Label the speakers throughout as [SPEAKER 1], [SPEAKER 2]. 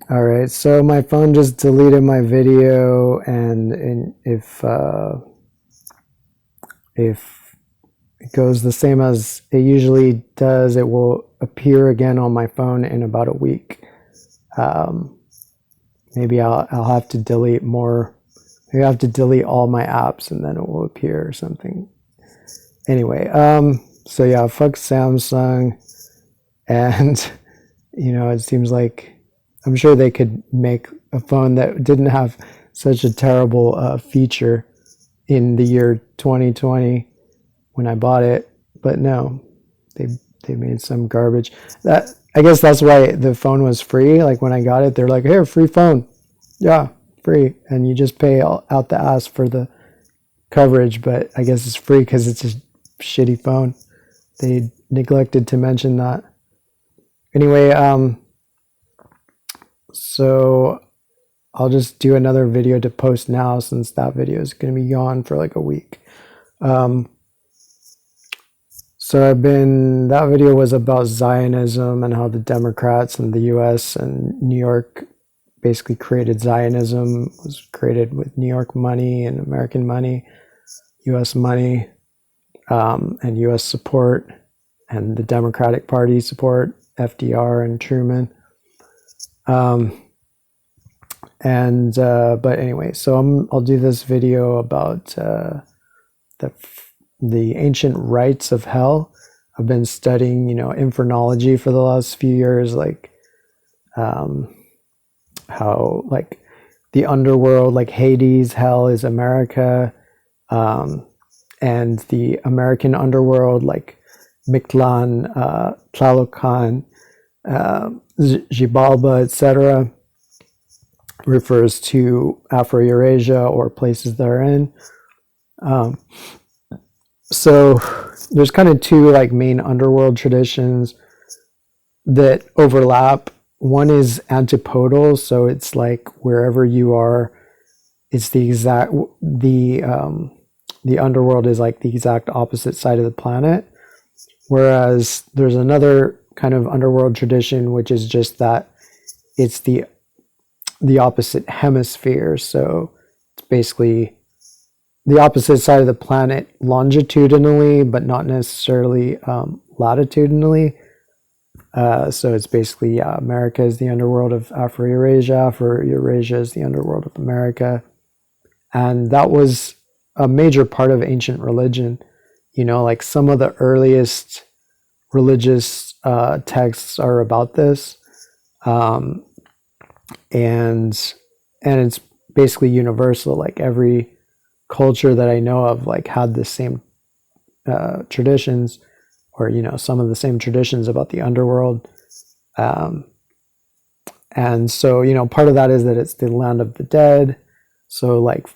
[SPEAKER 1] All right, so my phone just deleted my video, and if it goes the same as it usually does, it will appear again on my phone in about a week. Um, Maybe I'll have to delete more. Maybe I have to delete all my apps, and then it will appear or something. Anyway, so yeah, fuck Samsung, and it seems like I'm sure they could make a phone that didn't have such a terrible feature in the year 2020 when I bought it, but no, they they made some garbage. That I guess that's why the phone was free. Like when I got it, they're like, "Here, free phone, yeah, free," and you just pay out the ass for the coverage. But I guess it's free because it's a shitty phone. They neglected to mention that. Anyway, so I'll just do another video to post now since that video is going to be gone for like a week. So that video was about Zionism and how the Democrats in the US and New York basically created Zionism. It was created with New York money and American money, US money, and US support, and the Democratic Party support, FDR and Truman. But anyway, so I'll do this video about the ancient rites of hell. I've been studying, infernology for the last few years, like how like the underworld, like Hades, hell is America, and the American underworld, like Mictlan, Tlalocan, Xibalba, etc., refers to Afro-Eurasia or places they're in. So there's kind of two like main underworld traditions that overlap. One is antipodal, so it's like wherever you are, it's the underworld is like the exact opposite side of the planet. Whereas there's another kind of underworld tradition which is just that it's the opposite hemisphere. So it's basically the opposite side of the planet longitudinally, but not necessarily latitudinally. So it's basically, America is the underworld of Afro-Eurasia. Afro-Eurasia is the underworld of America. And that was a major part of ancient religion. Like some of the earliest religious texts are about this. And it's basically universal. Like every culture that I know of like had the same traditions, or some of the same traditions about the underworld. And so part of that is that it's the land of the dead. So like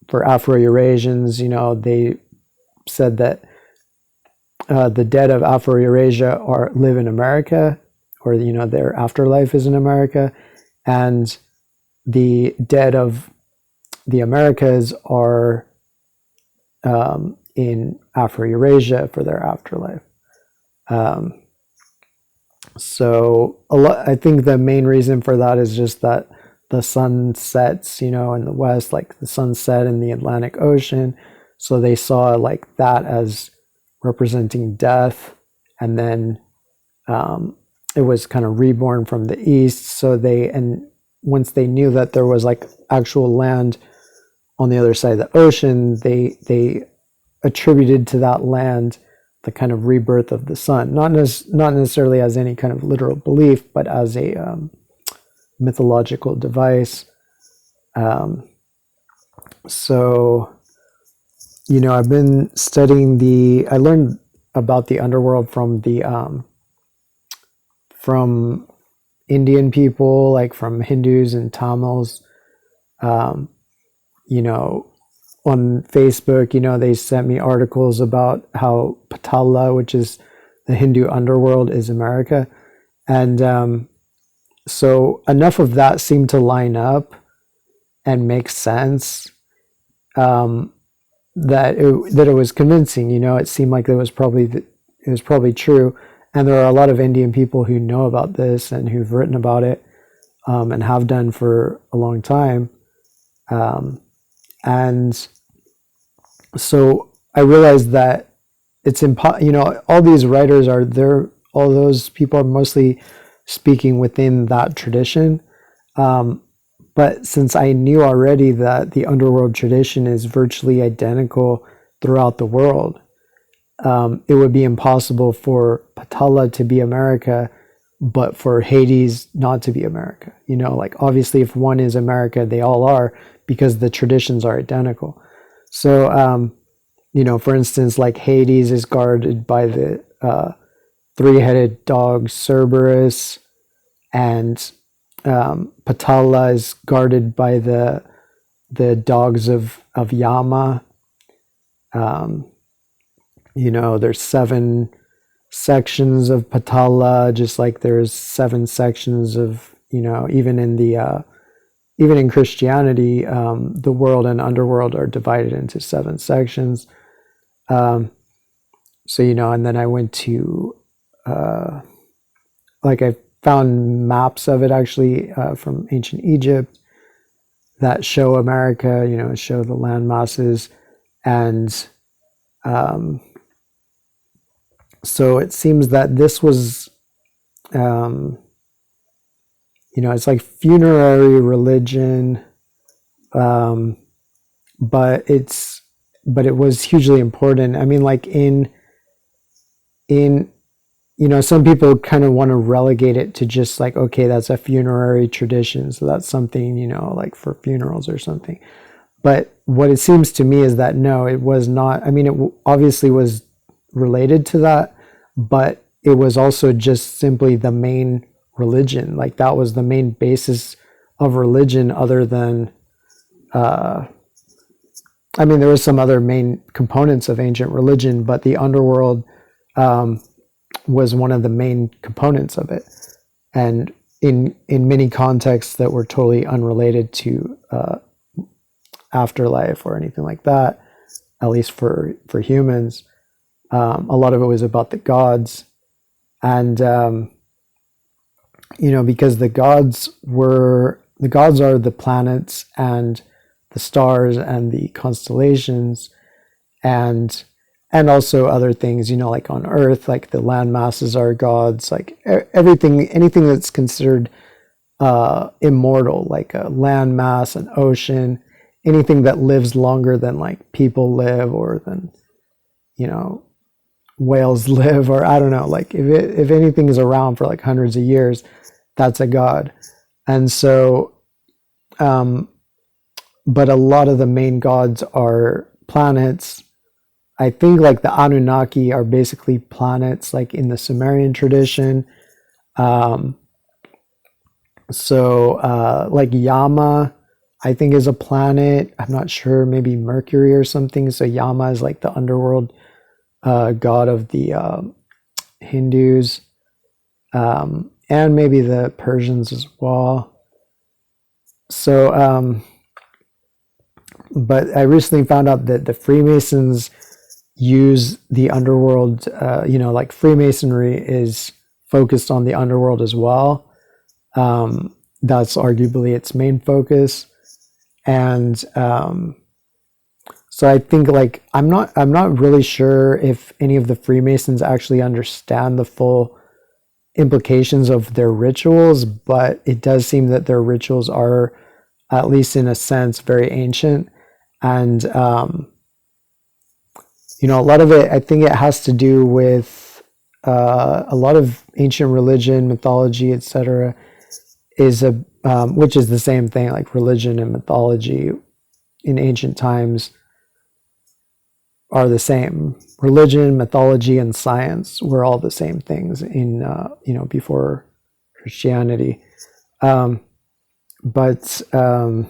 [SPEAKER 1] for Afro-Eurasians, they said that the dead of Afro-Eurasia live in America, or their afterlife is in America, and the dead of the Americas are in Afro-Eurasia for their afterlife. So I think the main reason for that is just that the sun sets, in the west, like the sun set in the Atlantic Ocean. So they saw like that as representing death, and then it was kind of reborn from the east. So once they knew that there was like actual land on the other side of the ocean, they attributed to that land the kind of rebirth of the sun, not necessarily as any kind of literal belief, but as a mythological device. So, I've been studying I learned about the underworld from from Indian people, like from Hindus and Tamils. On Facebook, they sent me articles about how Patala, which is the Hindu underworld, is America. And so enough of that seemed to line up and make sense, that it was convincing. It seemed like it was probably true. And there are a lot of Indian people who know about this and who've written about it. and have done for a long time. And so I realized that it's all these writers are there, all those people are mostly speaking within that tradition. But since I knew already that the underworld tradition is virtually identical throughout the world, it would be impossible for Patala to be America, but for Hades not to be America. Like obviously if one is America, they all are, because the traditions are identical. So, for instance, like Hades is guarded by the three-headed dog Cerberus, and Patala is guarded by the dogs of Yama. There's 7 sections of Patala, just like there's 7 sections of, even in Christianity, the world and underworld are divided into 7 sections. And then I went to, I found maps of it actually from ancient Egypt that show America, show the land masses. And so it seems that this was, it's like funerary religion, but it was hugely important. I mean, like in some people kind of want to relegate it to just like, okay, that's a funerary tradition, so that's something, like for funerals or something. But what it seems to me is that no, it was not. I mean, it obviously was related to that, but it was also just simply the main religion. Like that was the main basis of religion, other than there was some other main components of ancient religion, but the underworld was one of the main components of it, and in many contexts that were totally unrelated to afterlife or anything like that, at least for humans. A lot of it was about the gods, and because the gods are the planets and the stars and the constellations, and also other things, like on Earth, like the land masses are gods, like anything that's considered immortal, like a land mass, an ocean, anything that lives longer than like people live, or than, whales live, or I don't know, like if anything is around for like hundreds of years, that's a god. And so, but a lot of the main gods are planets. I think like the Anunnaki are basically planets, like in the Sumerian tradition. Like Yama, I think, is a planet. I'm not sure, maybe Mercury or something. So Yama is like the underworld god of the Hindus, and maybe the Persians as well. So, but I recently found out that the Freemasons use the underworld, like Freemasonry is focused on the underworld as well. That's arguably its main focus. And so I think like I'm not really sure if any of the Freemasons actually understand the full implications of their rituals, but it does seem that their rituals are, at least in a sense, very ancient. And a lot of it, I think it has to do with a lot of ancient religion, mythology, etc., which is the same thing. Like religion and mythology in ancient times are the same. Religion, mythology, and science were all the same things in before Christianity. But I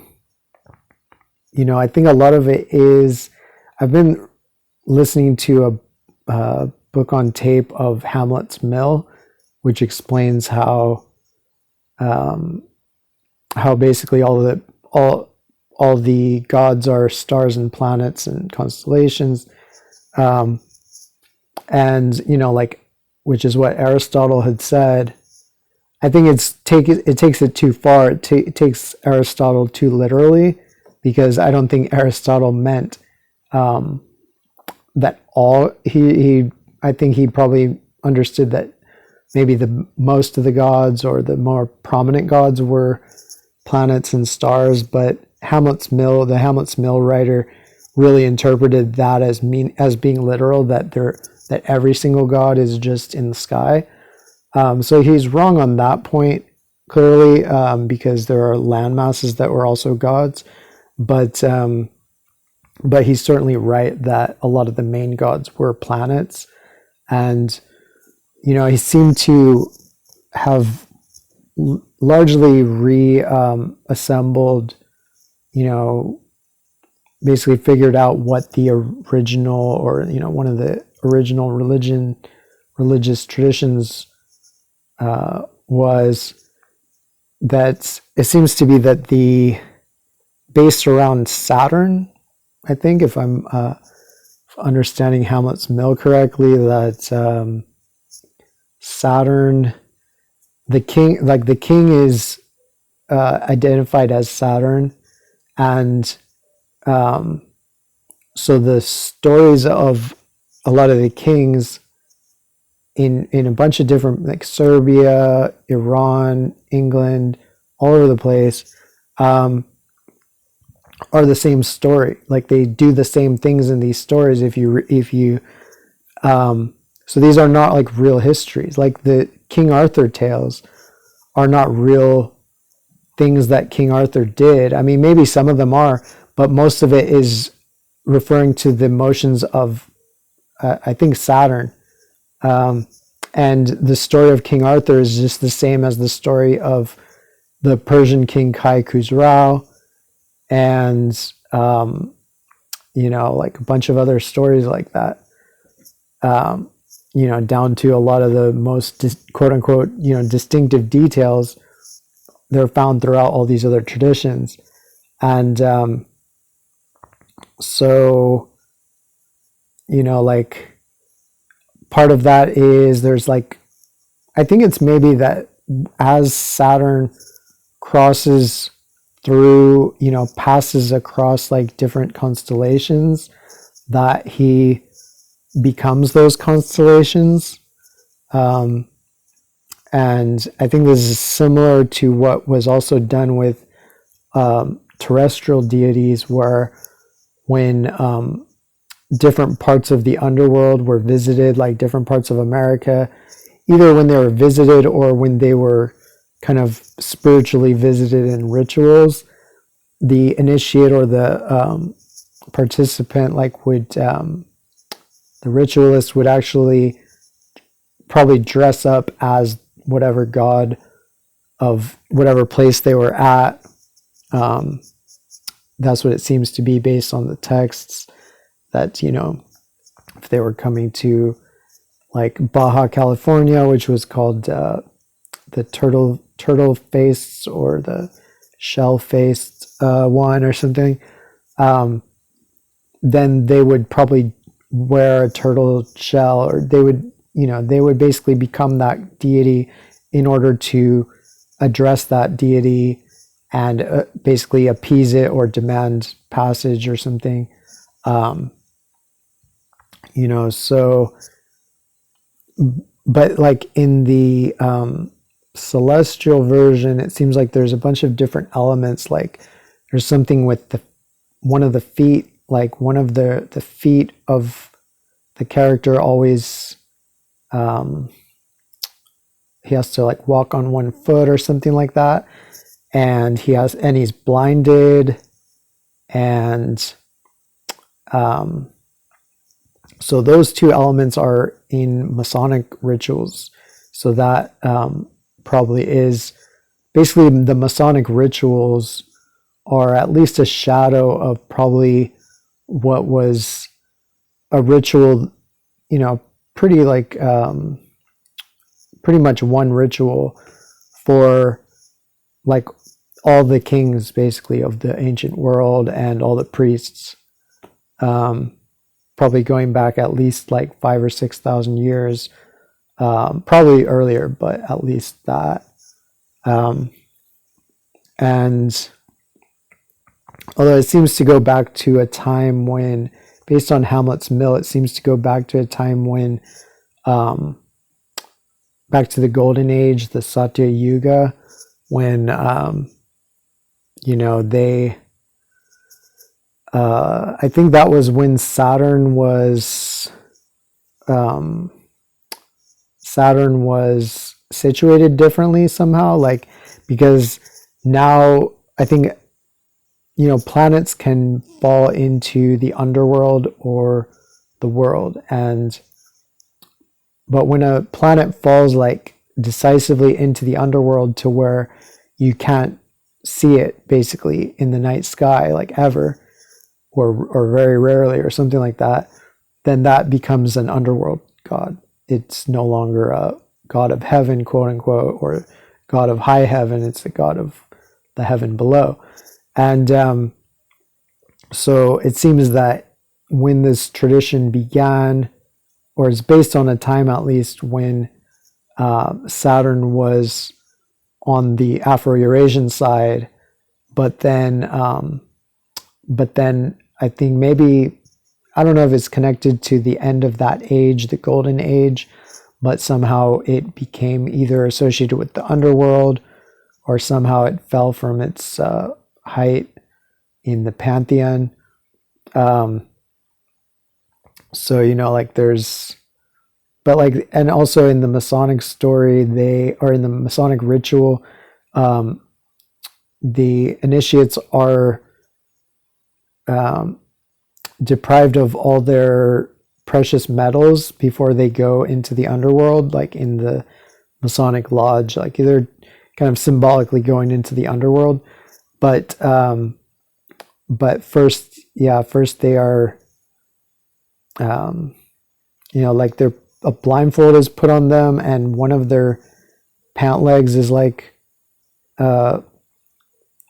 [SPEAKER 1] think a lot of it is, I've been listening to a book on tape of Hamlet's Mill, which explains how basically all the gods are stars and planets and constellations, and like, which is what Aristotle had said. I think it takes it too far. It takes Aristotle too literally, because I don't think Aristotle meant that all he. I think he probably understood that maybe the most of the gods or the more prominent gods were planets and stars, but the Hamlet's Mill writer, really interpreted that as being literal, that every single god is just in the sky. So he's wrong on that point, clearly, because there are land masses that were also gods, but he's certainly right that a lot of the main gods were planets, and he seemed to have largely reassembled, basically figured out what the original, or one of the original religious traditions was. That it seems to be that based around Saturn, I think, if I'm understanding Hamlet's Mill correctly, that Saturn, the king is identified as Saturn, and so the stories of a lot of the kings in a bunch of different, like Serbia, Iran, England, all over the place, are the same story. Like, they do the same things in these stories. So these are not like real histories. Like the King Arthur tales are not real things that King Arthur did. I mean, maybe some of them are, but most of it is referring to the motions of, I think, Saturn. And the story of King Arthur is just the same as the story of the Persian king Kai Khusrau, and like a bunch of other stories like that. Down to a lot of the most quote unquote, distinctive details, they're found throughout all these other traditions. And so, like, part of that is there's like, I think it's maybe that as Saturn crosses through, passes across like different constellations, that he becomes those constellations. And I think this is similar to what was also done with terrestrial deities, where when different parts of the underworld were visited, like different parts of America, either when they were visited or when they were kind of spiritually visited in rituals, the initiate or the participant, like, would the ritualist would actually probably dress up as whatever god of whatever place they were at. That's what it seems to be based on the texts, that, if they were coming to like Baja California, which was called the turtle faced or the shell faced one or something, then they would probably wear a turtle shell, or they would basically become that deity in order to address that deity and basically appease it or demand passage or something. So, but like in the celestial version, it seems like there's a bunch of different elements. Like, there's something with one of the feet, like one of the feet of the character always, he has to like walk on one foot or something like that, and he's blinded, and so those two elements are in Masonic rituals. So that probably is basically, the Masonic rituals are at least a shadow of probably what was a ritual, pretty like pretty much one ritual for like all the kings basically of the ancient world and all the priests. Probably going back at least like 5,000 or 6,000 years, probably earlier, but at least that. Um, and although it seems to go back to a time when, based on Hamlet's Mill, it seems to go back to a time when, um, back to the Golden Age, the Satya Yuga, when, they, I think that was when um, Saturn was situated differently somehow, like, because now I think, planets can fall into the underworld or the world. But when a planet falls like decisively into the underworld to where you can't see it basically in the night sky, like ever, or very rarely or something like that, then that becomes an underworld god. It's no longer a god of heaven, quote unquote, or god of high heaven. It's the god of the heaven below. And so it seems that when this tradition began, or it's based on a time at least when Saturn was on the Afro-Eurasian side, but then I think maybe, I don't know if it's connected to the end of that age, the Golden Age, but somehow it became either associated with the underworld or somehow it fell from its height in the pantheon. So, like there's, but like, and also in the Masonic story, in the Masonic ritual, the initiates are deprived of all their precious metals before they go into the underworld, like in the Masonic lodge, like they're kind of symbolically going into the underworld. But first they are, like a blindfold is put on them, and one of their pant legs is like,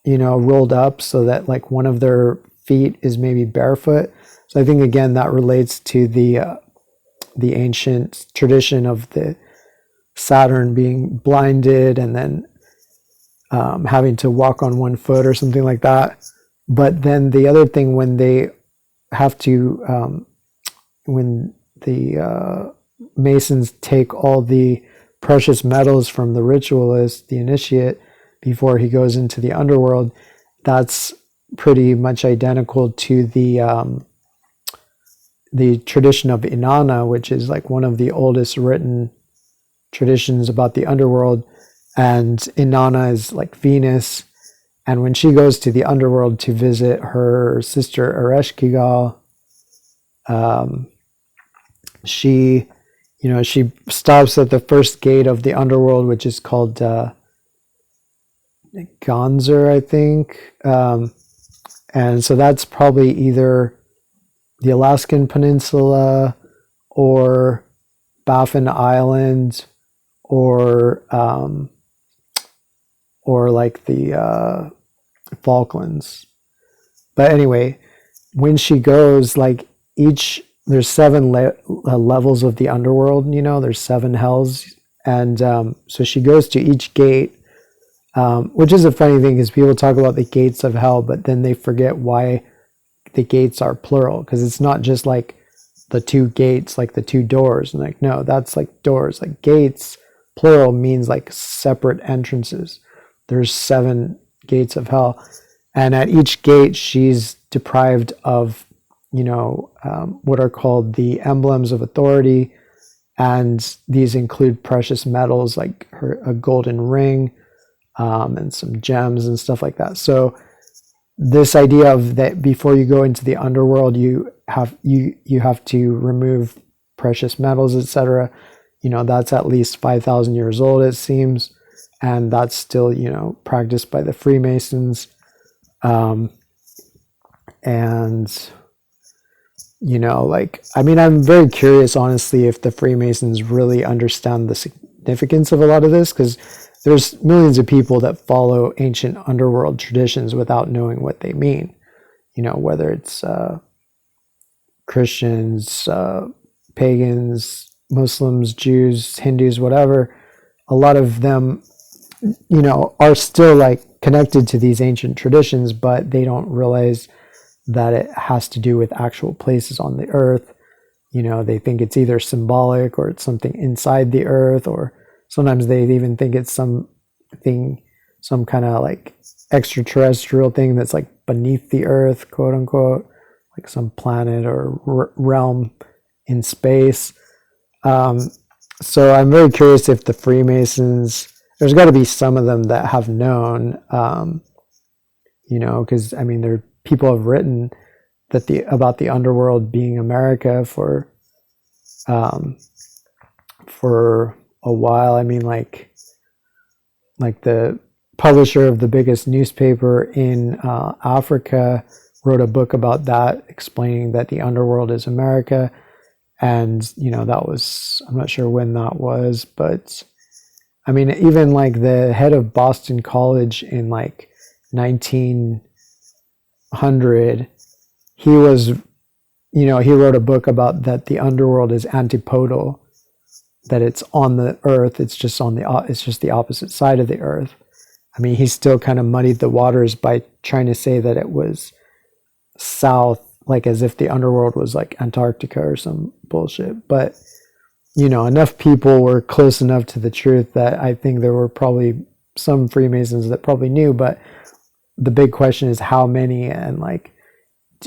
[SPEAKER 1] rolled up so that like one of their feet is maybe barefoot. So I think again that relates to the ancient tradition of the Saturn being blinded and then having to walk on one foot or something like that. But then the other thing, when they have to, when the Masons take all the precious metals from the ritualist, the initiate, before he goes into the underworld, that's pretty much identical to the tradition of Inanna, which is like one of the oldest written traditions about the underworld. And Inanna is like Venus, and when she goes to the underworld to visit her sister Ereshkigal, she stops at the first gate of the underworld, which is called Gonzer, I think. And so that's probably either the Alaskan Peninsula or Baffin Island or like the Falklands. But anyway, when she goes, like there's 7 levels of the underworld, there's 7 hells. And so she goes to each gate, which is a funny thing because people talk about the gates of hell, but then they forget why the gates are plural, because it's not just like the 2 gates, like the 2 doors. And like, no, that's like doors. Like gates, plural, means like separate entrances. There's 7 gates of hell. And at each gate, she's deprived of, what are called the emblems of authority. And these include precious metals like a golden ring, and some gems and stuff like that. So this idea of that before you go into the underworld, you have to remove precious metals, etc. That's at least 5,000 years old, it seems, and that's still practiced by the Freemasons. And I'm very curious, honestly, if the Freemasons really understand the significance of a lot of this, because there's millions of people that follow ancient underworld traditions without knowing what they mean. Whether it's Christians, pagans, Muslims, Jews, Hindus, whatever. A lot of them are still like connected to these ancient traditions, but they don't realize that it has to do with actual places on the earth. They think it's either symbolic or it's something inside the earth, or sometimes they even think it's something, some kind of like extraterrestrial thing that's like beneath the earth, quote unquote, like some planet or realm in space. So I'm very curious if the Freemasons, there's got to be some of them that have known, because I mean, people have written that about the underworld being America for a while. I mean, like the publisher of the biggest newspaper in Africa wrote a book about that, explaining that the underworld is America. And, that was, I'm not sure when that was, but I mean, even like the head of Boston College in like 1900, he was, he wrote a book about that the underworld is antipodal, that it's on the earth, it's just the opposite side of the earth. I mean, he still kind of muddied the waters by trying to say that it was south, like as if the underworld was like Antarctica or some bullshit. But, enough people were close enough to the truth that I think there were probably some Freemasons that probably knew, but the big question is how many, and like,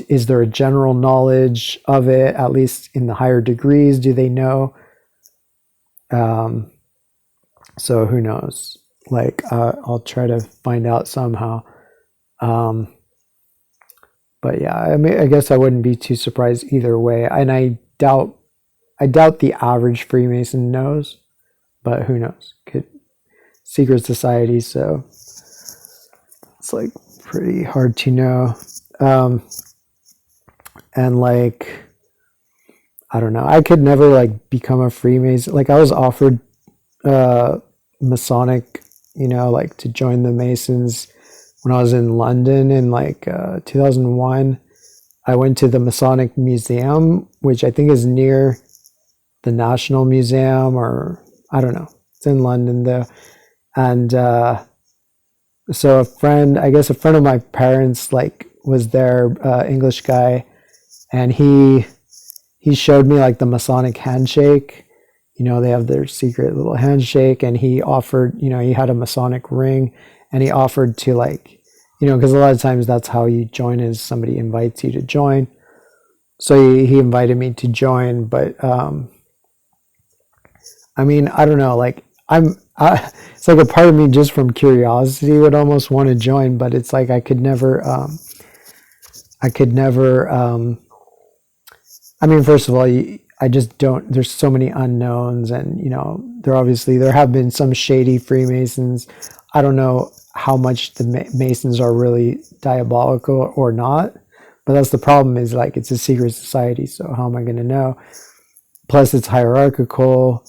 [SPEAKER 1] is there a general knowledge of it, at least in the higher degrees? Do they know? So who knows? Like, I'll try to find out somehow. But yeah, I mean, I guess I wouldn't be too surprised either way. And I doubt the average Freemason knows, but who knows? Secret society, so it's like pretty hard to know. And like, I don't know, I could never like become a Freemason. Like I was offered Masonic, like to join the Masons when I was in London in like 2001. I went to the Masonic Museum, which I think is near the National Museum, or I don't know. It's in London though. And so a friend of my parents like was there, English guy, and he showed me like the Masonic handshake. They have their secret little handshake, and he offered, he had a Masonic ring, and he offered to like, because a lot of times that's how you join, is somebody invites you to join. So he invited me to join, but I mean, I don't know, like it's like a part of me just from curiosity would almost want to join, but it's like I could never, I mean, first of all, I just don't, there's so many unknowns, and, there have been some shady Freemasons. I don't know how much the Masons are really diabolical or not, but that's the problem, is like, it's a secret society. So how am I going to know? Plus it's hierarchical.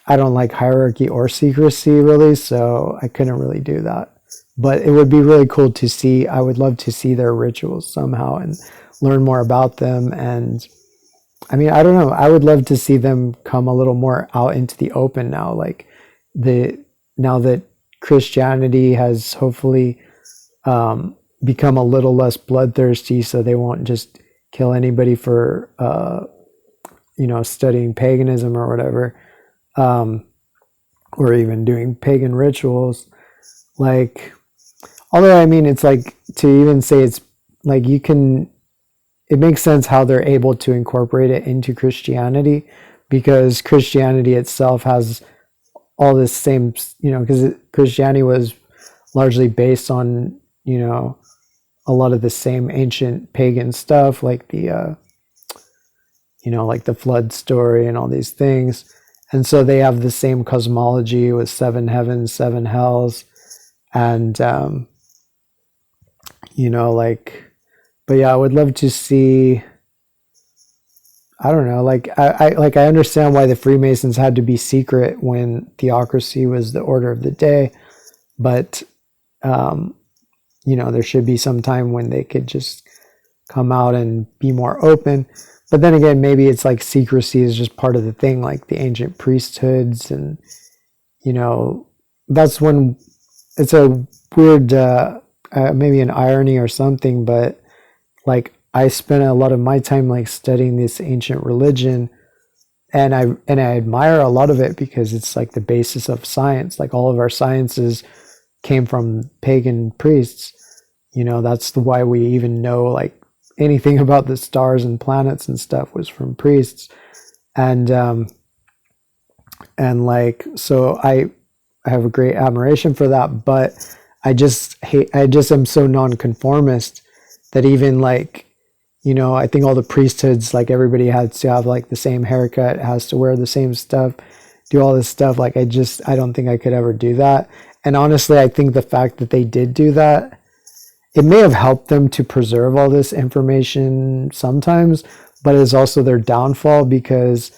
[SPEAKER 1] I don't like hierarchy or secrecy really, so I couldn't really do that. But it would be really cool to see. I would love to see their rituals somehow and learn more about them. And I mean, I don't know. I would love to see them come a little more out into the open now. Like now that Christianity has hopefully become a little less bloodthirsty, so they won't just kill anybody for studying paganism or whatever, or even doing pagan rituals. Like, although I mean, it's like, to even say it's like, it makes sense how they're able to incorporate it into Christianity, because Christianity itself has all this same, because Christianity was largely based on, a lot of the same ancient pagan stuff, like the, like the flood story and all these things. And so they have the same cosmology with 7 heavens, 7 hells. And, but yeah, I would love to see, I don't know, like I understand why the Freemasons had to be secret when theocracy was the order of the day, but there should be some time when they could just come out and be more open. But then again, maybe it's like secrecy is just part of the thing, like the ancient priesthoods, and that's when it's a weird, maybe an irony or something, but like I spent a lot of my time like studying this ancient religion, and I admire a lot of it because it's like the basis of science. Like all of our sciences came from pagan priests. You know, that's why we even know like anything about the stars and planets and stuff was from priests. And like so I have a great admiration for that, but I just am so nonconformist that even like, you know, I think all the priesthoods, like everybody has to have like the same haircut, has to wear the same stuff, do all this stuff. Like I don't think I could ever do that. And honestly, I think the fact that they did do that, it may have helped them to preserve all this information sometimes, but it's also their downfall because,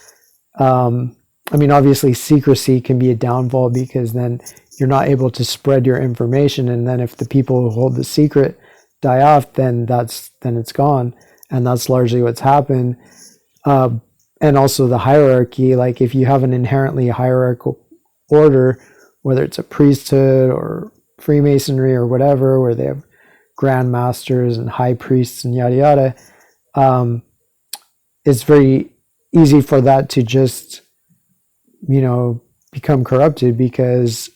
[SPEAKER 1] I mean, obviously secrecy can be a downfall because then you're not able to spread your information. And then if the people who hold the secret die off, then it's gone. And that's largely what's happened. And also the hierarchy, like if you have an inherently hierarchical order, whether it's a priesthood or Freemasonry or whatever, where they have grand masters and high priests and yada yada, it's very easy for that to just, you know, become corrupted because,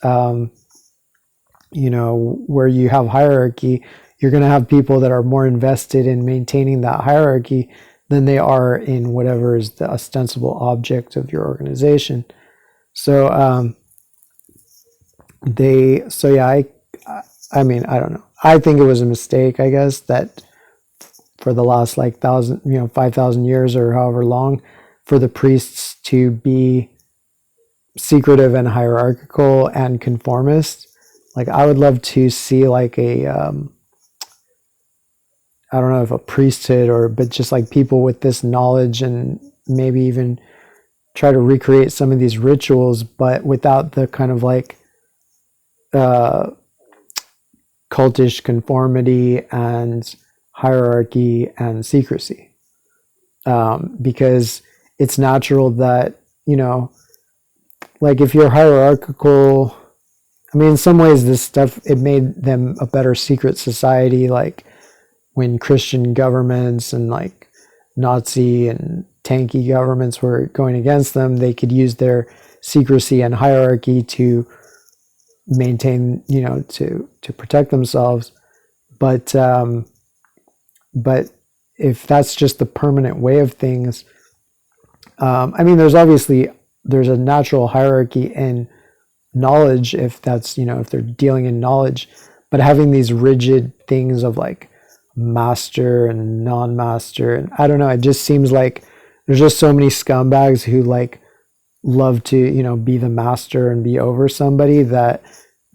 [SPEAKER 1] you know, where you have hierarchy, you're going to have people that are more invested in maintaining that hierarchy than they are in whatever is the ostensible object of your organization. So, I mean, I don't know. I think it was a mistake, I guess, that for the last like 5,000 years or however long, for the priests to be secretive and hierarchical and conformist. Like I would love to see like a, I don't know if a priesthood but just like people with this knowledge and maybe even try to recreate some of these rituals, but without the kind of like, cultish conformity and hierarchy and secrecy. Because it's natural that, you know, like if you're hierarchical, I mean, in some ways this stuff, it made them a better secret society. Like when Christian governments and like Nazi and tanky governments were going against them, they could use their secrecy and hierarchy to maintain, you know, to protect themselves. But if that's just the permanent way of things, I mean, there's a natural hierarchy in knowledge if that's, you know, if they're dealing in knowledge, but having these rigid things of like master and non-master, and I don't know, it just seems like there's just so many scumbags who like love to, you know, be the master and be over somebody, that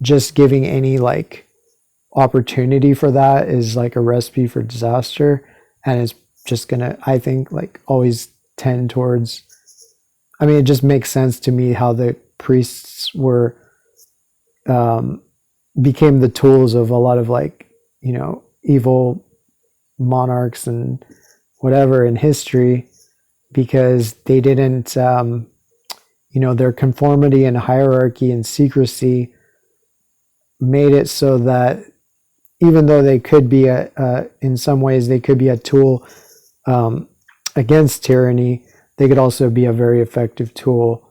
[SPEAKER 1] just giving any like opportunity for that is like a recipe for disaster. And it's just gonna, I think, like always tend towards, I mean, it just makes sense to me how the priests were, became the tools of a lot of like, you know, evil monarchs and whatever in history, because they didn't, you know, their conformity and hierarchy and secrecy made it so that even though they could be in some ways they could be a tool against tyranny, they could also be a very effective tool,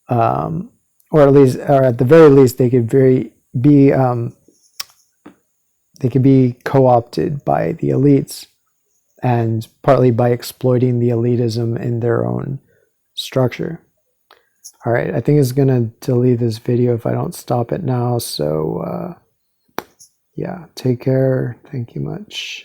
[SPEAKER 1] or at the very least, they could be co-opted by the elites, and partly by exploiting the elitism in their own structure. All right, I think it's gonna delete this video if I don't stop it now. So yeah, take care. Thank you much.